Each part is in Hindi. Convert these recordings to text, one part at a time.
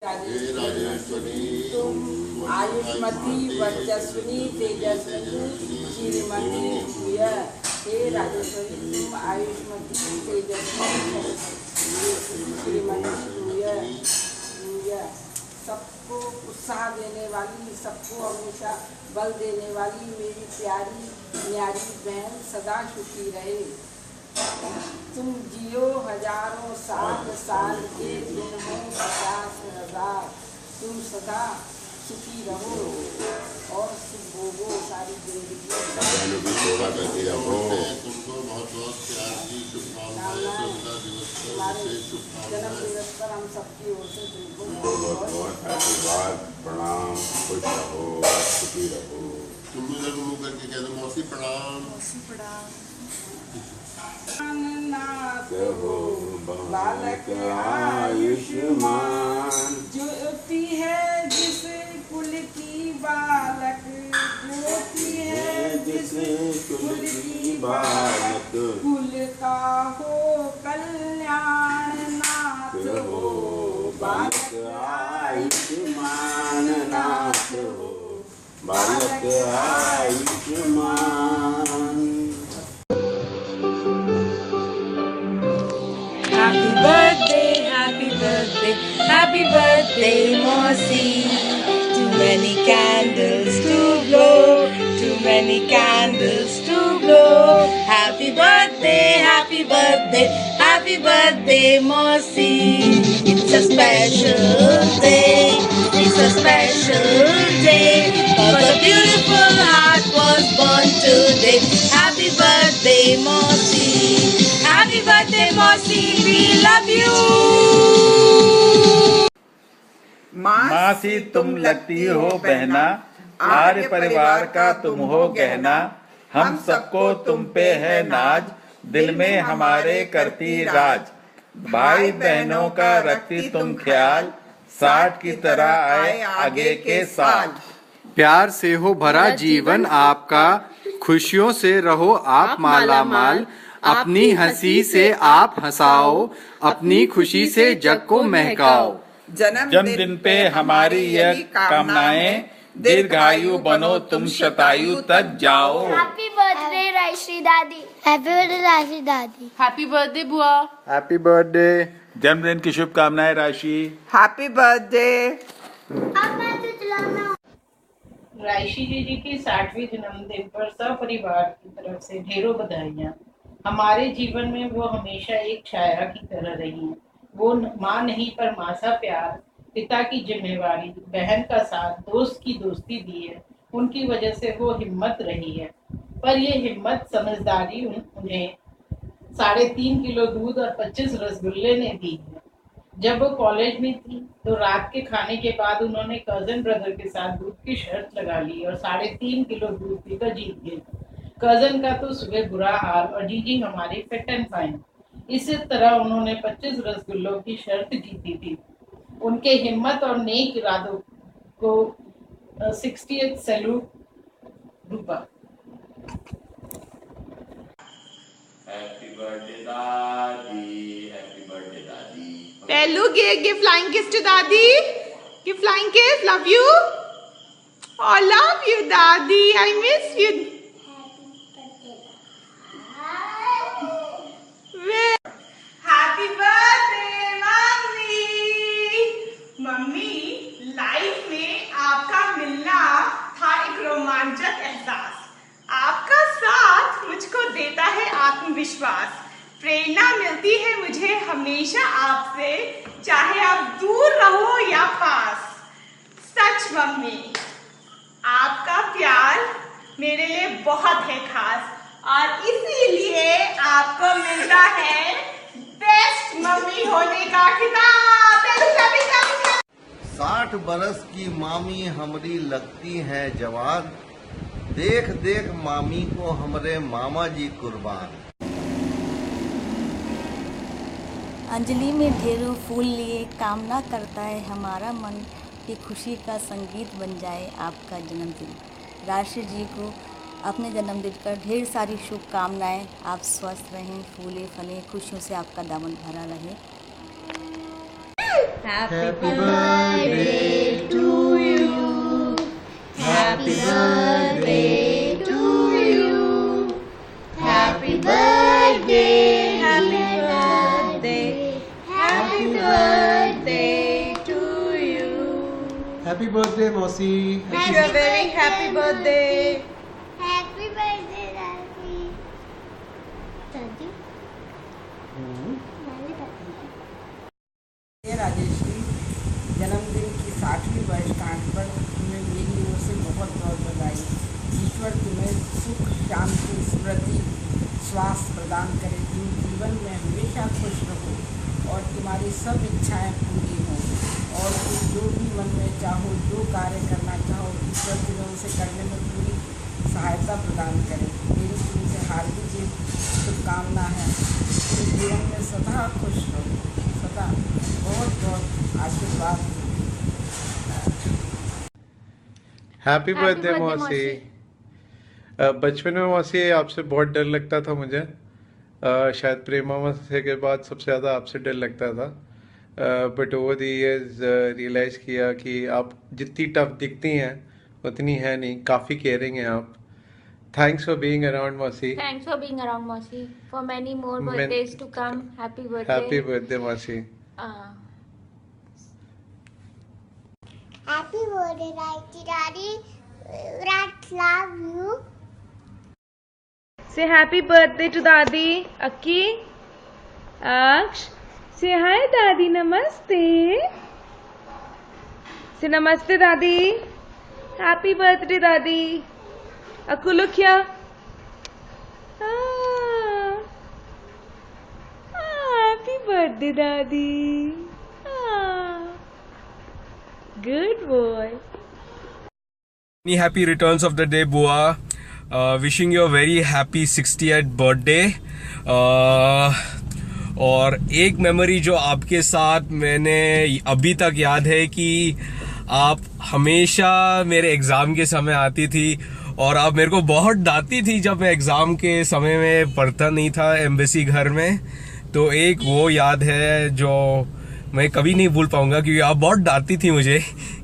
तुम आयुष्मती वर्चस्विनी तेजस्विनी श्रीमती भूय। हे राजेश्वरी तुम आयुष्मती तेजस्विनी श्रीमती भूय। सबको उत्साह देने वाली, सबको हमेशा बल देने वाली मेरी प्यारी न्यारी बहन सदा सुखी रहे। तुम जियो हजारों साल, साल के दिन हो 50,000। तुम सदा सुखी रहो और सुख भोगो सारी जिंदगी। सेवा करती रहो। तुमको बहुत बहुत प्यार की शुभकामनाएं। तुम्हारे जन्म दिवस पर हम सबकी ओर से तुमको बहुत बहुत आशीर्वाद, प्रणाम। खुश रहो, सुखी रहो। तुम भी इधर मुँह करके कह दो मौसी प्रणाम। मौसी प्रणाम। हो बालक आयुष्मान। ज्योति है जिस कुल की बालक, ज्योति है जिस कुल की बालक। कुल का हो कल्याण नाथ हो बालक आयुष्मान नाथ हो। बालक Ayushman. Happy birthday, happy birthday, happy birthday, Mosi. Too many candles to blow, too many candles to blow. Happy birthday, happy birthday, happy birthday, Mosi. It's a special day, it's a special day. Cause a beautiful heart was born today. Happy birthday, Mosi. Happy birthday, Mosi. We love you. मासी तुम लगती हो बहना, आर्य परिवार का तुम हो गहना। हम सबको तुम पे है नाज, दिल में हमारे करती राज। भाई बहनों का रखती तुम ख्याल, 60 की तरह आए आगे के साल। प्यार से हो भरा जीवन आपका, खुशियों से रहो आप माला माल। अपनी हंसी से आप हंसाओ, अपनी खुशी से जग को महकाओ। जन्मदिन पे हमारी यह कामनाएं, दीर्घायु बनो तुम शतायु तक जाओ। हैप्पी बर्थडे रायश्री दादी। हैप्पी बर्थडे रायश्री दादी। हैप्पी बर्थडे बुआ। Happy birthday. जन्मदिन की शुभकामनाएं राशि। Happy birthday. अब मैं तो चलाना। रायशी जी की 60वीं जन्मदिन पर सपरिवार की तरफ से ढेरों बधाइयाँ। हमारे जीवन में वो हमेशा एक छाया की तरह रही हैं। वो माँ नहीं पर माँ सा प्यार, पिता की जिम्मेवारी, बहन का साथ, दोस्त की दोस्ती दी है। उनकी वजह से वो हिम्मत रही है। पर ये हिम्मत समझदारी उन्हें 3.5 किलो दूध और 25 रसगुल्ले ने दी है। जब वो कॉलेज में थी तो रात के खाने के बाद उन्होंने कजन ब्रदर के साथ दूध की शर्त लगा ली और 3.5 किलो दूध पीकर जीत गए। कजन का तो सुबह बुरा हाल और जीजी हमारी फिट एंड फाइन। इसी तरह उन्होंने 25 रसगुल्लों की शर्त जीती थी। उनके हिम्मत और नेक इरादों को 60th सैल्यूट रूपा। हैप्पी बर्थडे दादी, हैप्पी बर्थडे दादी। Pellu, give flying kiss to Daddy. Give flying kiss. Love you. Oh, love you, Daddy. I miss you. Happy birthday, mummy. Mummy, life में आपका मिलना था एक रोमांचक एहसास। आपका साथ मुझको देता है आत्मविश्वास। प्रेरणा मिलती है मुझे हमेशा आपसे, चाहे आप दूर रहो या पास। सच मम्मी, आपका प्यार मेरे लिए बहुत है खास और इसीलिए आपको मिलता है बेस्ट मम्मी होने का खिताब। 60 बरस की मामी हमरी लगती है जवान, देख देख मामी को हमरे मामा जी कुर्बान। अंजलि में ढेरों फूल लिए कामना करता है हमारा मन कि खुशी का संगीत बन जाए आपका जन्मदिन। राशि जी को अपने जन्मदिन पर ढेर सारी शुभकामनाएं। आप स्वस्थ रहें, फूले फले, खुशियों से आपका दामन भरा रहे। Happy birthday birthday to you. Happy birthday, happy birthday, happy birthday to you. Happy birthday मौसी। Wish you a very happy birthday. Happy birthday, Daddy. Daddy? Rajeshri, जन्मदिन की 60वीं वर्षगांठ पर तुम्हें मेरी ओर से बहुत बहुत बधाई। ईश्वर तुम्हें सुख, शांति, स्मृति, स्वास्थ्य प्रदान करे। तुम जीवन में हमेशा खुश रहो और तुम्हारी सब इच्छाएं पूरी हों और तुम जो भी मन में चाहो, जो कार्य करना चाहो, ईश्वर तुम्हें उसे करने में पूरी सहायता प्रदान करे। मेरी तुमसे हार्दिक शुभकामना है। तुम जीवन में सदा खुश रहो, सदा बहुत बहुत आशीर्वाद। हैप्पी बर्थडे मौसी। बचपन में मौसी आपसे बहुत डर लगता था मुझे। शायद प्रेमा मौसी के बाद सबसे ज़्यादा आपसे डर लगता था। But over the years realise किया कि आप जितनी टफ दिखती हैं उतनी है नहीं, काफ़ी केयरिंग हैं आप। Thanks for being around, Mausi. Thanks for being around, Mausi. For many more birthdays to come. Happy birthday. Happy birthday, Mausi. Happy birthday, Daddy. Rat love you. Say happy birthday to Dadi. Aki, Aksh, say hi, Dadi. Namaste. Say namaste, Dadi. Happy birthday, Dadi. Aku, look here. Happy birthday, Daddy. Good boy. Many happy returns of the day, Bua. Wishing you a very happy 60th birthday. और एक मेमोरी जो आपके साथ मैंने अभी तक याद है कि आप हमेशा मेरे एग्ज़ाम के समय आती थी और आप मेरे को बहुत डांटती थी जब मैं एग्ज़ाम के समय में पढ़ता नहीं था एम्बेसी घर में। तो एक वो याद है जो मैं कभी नहीं भूल पाऊंगा, क्योंकि आप बहुत डांटती थी मुझे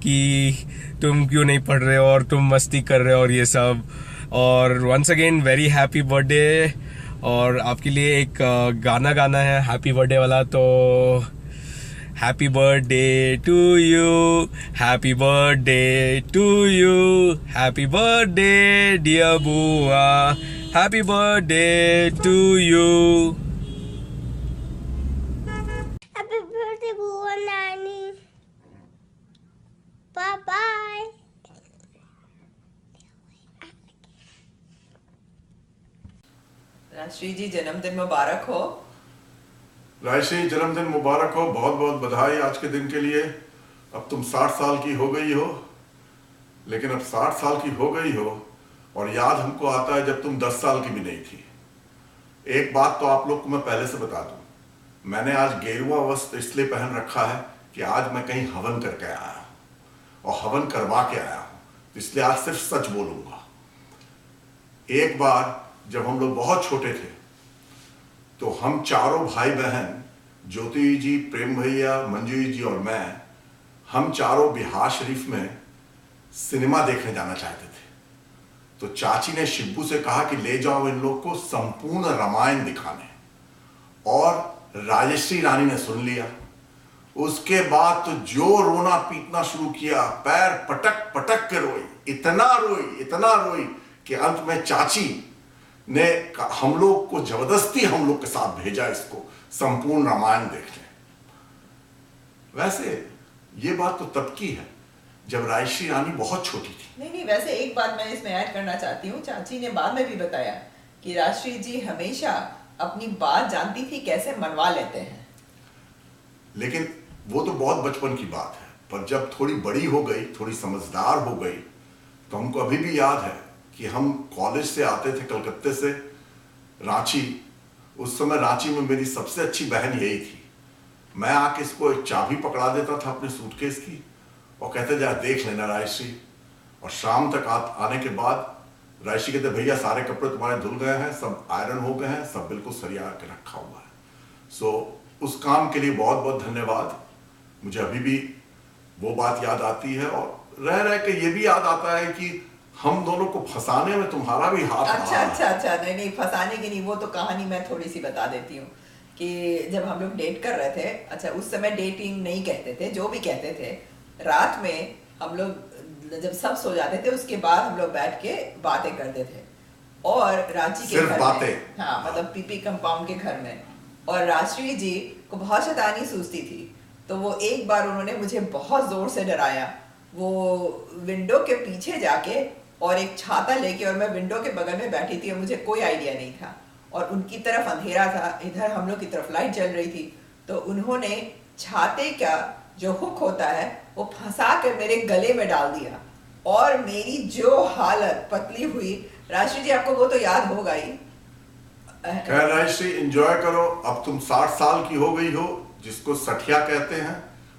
कि तुम क्यों नहीं पढ़ रहे हो और तुम मस्ती कर रहे हो और ये सब। और once again very happy birthday. और आपके लिए एक गाना गाना है हैप्पी बर्थडे वाला, तो happy birthday to you, happy birthday to you, happy birthday dear बुआ, happy birthday to you. Happy birthday, Bua Nani. Bye bye. Rajshree ji जन्मदिन मुबारक हो। राजश्री जन्मदिन मुबारक हो, बहुत बहुत बधाई आज के दिन के लिए। अब तुम 60 साल की हो गई हो, लेकिन अब 60 साल की हो गई हो और याद हमको आता है जब तुम 10 साल की भी नहीं थी। एक बात तो आप लोग को मैं पहले से बता दूं, मैंने आज गेरुआ वस्त्र इसलिए पहन रखा है कि आज मैं कहीं हवन करके आया हूं और हवन करवा के आया हूं, तो इसलिए आज सिर्फ सच बोलूंगा। एक बार जब हम लोग बहुत छोटे थे तो हम चारों भाई बहन, ज्योति जी, प्रेम भैया, मंजू जी और मैं, हम चारों बिहार शरीफ में सिनेमा देखने जाना चाहते थे। तो चाची ने शिब्बू से कहा कि ले जाओ इन लोग को संपूर्ण रामायण दिखाने, और राजश्री रानी ने सुन लिया। उसके बाद तो जो रोना पीटना शुरू किया, पैर पटक पटक के रोई, इतना रोई कि अंत में चाची ने हम लोग को जबरदस्ती हम लोग के साथ भेजा इसको संपूर्ण रामायण देखने। वैसे ये बात तो तब की है जब राजश्री रानी बहुत छोटी थी। नहीं, वैसे एक बात मैं इसमें ऐड करना चाहती हूँ। चाची ने बाद में भी बताया कि राजश्री जी हमेशा अपनी बात जानती थी, कैसे मनवा लेते हैं। लेकिन वो तो बहुत बचपन की बात है, पर जब थोड़ी बड़ी हो गई, थोड़ी समझदार हो गई, तो हमको अभी भी याद है कि हम कॉलेज से आते थे कलकत्ते से रांची। उस समय रांची में मेरी सबसे अच्छी बहन यही थी। मैं आके इसको एक चाबी पकड़ा देता था अपने सूटकेस की और कहते जा देख लेना राजश्री। और शाम तक आने के बाद राजश्री कहते भैया सारे कपड़े तुम्हारे धुल गए हैं, सब आयरन हो गए हैं, सब बिल्कुल सरिया के रखा हुआ है। सो उस काम के लिए बहुत बहुत धन्यवाद। मुझे अभी भी वो बात याद आती है और रह के ये भी याद आता है कि हम दोनों को फंसाने में तुम्हारा भी हाथ अच्छा रहा। अच्छा अच्छा, नहीं नहीं, फंसाने की नहीं, वो तो कहानी मैं थोड़ी सी बता देती हूँ कि जब हम लोग डेट कर रहे थे, अच्छा उस समय डेटिंग नहीं कहते थे, जो भी कहते थे, रात में हम लोग जब सब सो जाते थे उसके बाद हम लोग बैठ के बातें करते थे। और रांची के घर में, हाँ मतलब पीपी कंपाउंड के घर में, और राष्ट्रीय जी को बहुत शैतानी सूझती थी, तो वो एक बार उन्होंने मुझे बहुत जोर से डराया। वो विंडो के पीछे जाके और एक छाता लेके, और मैं विंडो के बगल में बैठी थी और मुझे कोई आइडिया नहीं था, और उनकी तरफ अंधेरा था, इधर हम लोग की तरफ लाइट जल रही थी, तो उन्होंने छाते का जो हुक होता है वो फंसा कर मेरे गले में डाल दिया, और मेरी जो हालत पतली हुई, राष्ट्रीय जी आपको वो तो याद होगा ही। खैर राष्ट्रीय, एंजॉय करो। अब तुम 60 साल की हो गई हो, जिसको सठिया कहते हैं।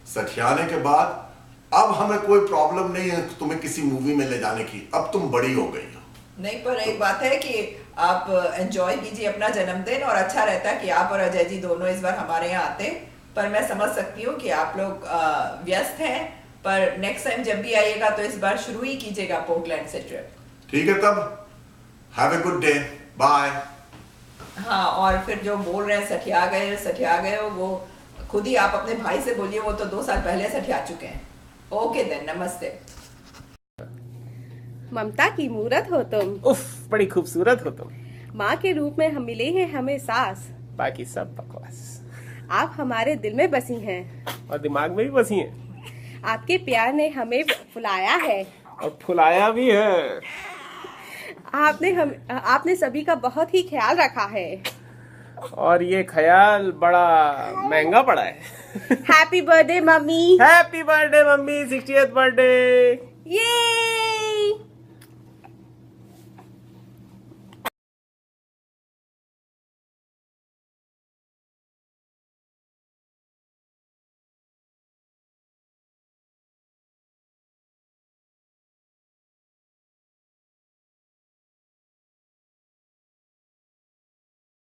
सठियाने के बाद अब हमें कोई प्रॉब्लम नहीं है तुम्हें किसी मूवी में ले जाने की, अब तुम बड़ी हो गई हो। नहीं, पर एक बात है कि आप एंजॉय कीजिए अपना जन्मदिन, और अच्छा रहता कि आप और अजय जी दोनों इस बार हमारे यहाँ आते, पर मैं समझ सकती हूँ कि आप लोग व्यस्त हैं, पर नेक्स्ट टाइम जब भी आइएगा तो इस बार शुरू ही कीजिएगा पोर्टलैंड से ट्रिप। ठीक है, तब have a good day, bye. हाँ, और फिर जो बोल रहे हैं सठिया गए हो, वो खुद ही आप अपने भाई से बोलिए, वो तो 2 साल पहले सठिया चुके हैं। ओके देन, नमस्ते। ममता की मूरत हो तुम, उफ बड़ी खूबसूरत हो तुम। माँ के रूप में हम मिले हैं हमें सास, बाकी सब बकवास। आप हमारे दिल में बसी हैं और दिमाग में भी बसी हैं। आपके प्यार ने हमें फुलाया है और फुलाया भी है। आपने सभी का बहुत ही ख्याल रखा है, और ये ख्याल बड़ा महंगा पड़ा है। Happy birthday mummy, happy birthday mummy, 60th birthday. ये